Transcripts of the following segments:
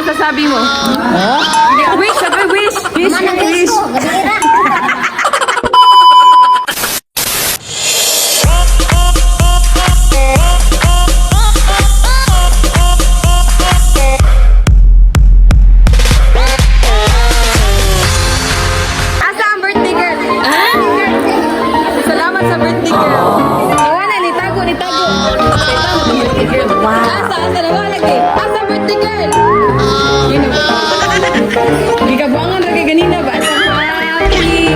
masasabi mo? Wish, sabi wish. Wish, wish. Asa ang birthday girl? Salamat sa birthday girl. Wala, nitago. Birthday girl. Asa, nawalagi. Asa birthday girl? Hindi ka buwangan lagi ganina ba? Happy.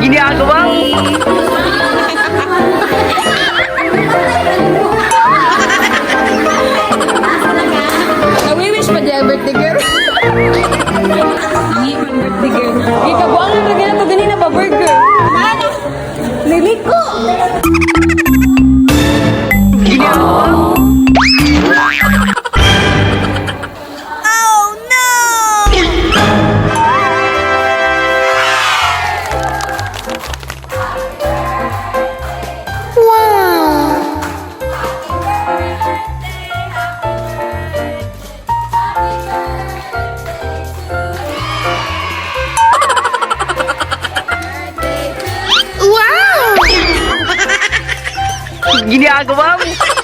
Ginagawa mo. Nawi-wish pa di ang birthday girl. Hindi man birthday girl. Hindi ka buwangan lagi na to ganina ba burger? Liliko. Ginagawa mo. Ginagawa mo.